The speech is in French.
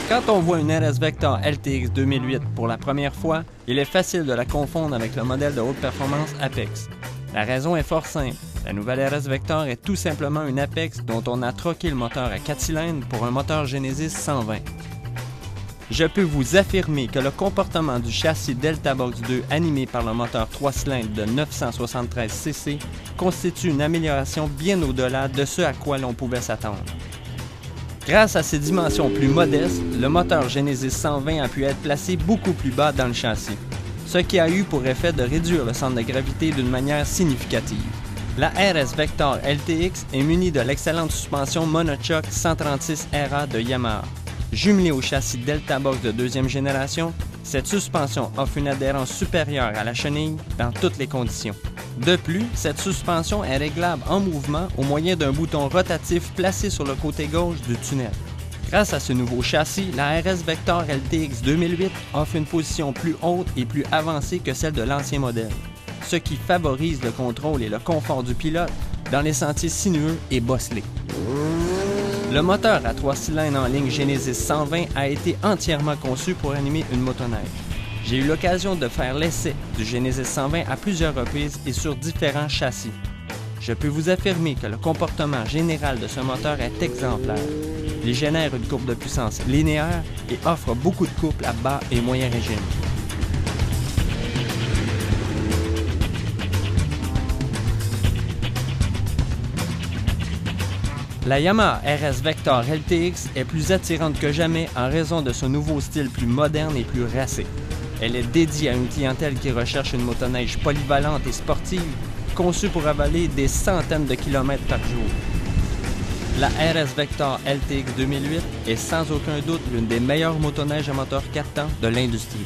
Quand on voit une RS Vector LTX 2008 pour la première fois, il est facile de la confondre avec le modèle de haute performance Apex. La raison est fort simple. La nouvelle RS Vector est tout simplement une Apex dont on a troqué le moteur à 4 cylindres pour un moteur Genesis 120. Je peux vous affirmer que le comportement du châssis Delta Box 2 animé par le moteur 3 cylindres de 973 cc constitue une amélioration bien au-delà de ce à quoi l'on pouvait s'attendre. Grâce à ses dimensions plus modestes, le moteur Genesis 120 a pu être placé beaucoup plus bas dans le châssis, ce qui a eu pour effet de réduire le centre de gravité d'une manière significative. La RS Vector LTX est munie de l'excellente suspension Monochoc 136RA de Yamaha. Jumelée au châssis Delta Box de deuxième génération, cette suspension offre une adhérence supérieure à la chenille dans toutes les conditions. De plus, cette suspension est réglable en mouvement au moyen d'un bouton rotatif placé sur le côté gauche du tunnel. Grâce à ce nouveau châssis, la RS Vector LTX 2008 offre une position plus haute et plus avancée que celle de l'ancien modèle, ce qui favorise le contrôle et le confort du pilote dans les sentiers sinueux et bosselés. Le moteur à 3 cylindres en ligne Genesis 120 a été entièrement conçu pour animer une motoneige. J'ai eu l'occasion de faire l'essai du Genesis 120 à plusieurs reprises et sur différents châssis. Je peux vous affirmer que le comportement général de ce moteur est exemplaire. Il génère une courbe de puissance linéaire et offre beaucoup de couples à bas et moyen régime. La Yamaha RS Vector LTX est plus attirante que jamais en raison de son nouveau style plus moderne et plus racé. Elle est dédiée à une clientèle qui recherche une motoneige polyvalente et sportive, conçue pour avaler des centaines de kilomètres par jour. La RS Vector LTX 2008 est sans aucun doute l'une des meilleures motoneiges à moteur 4 temps de l'industrie.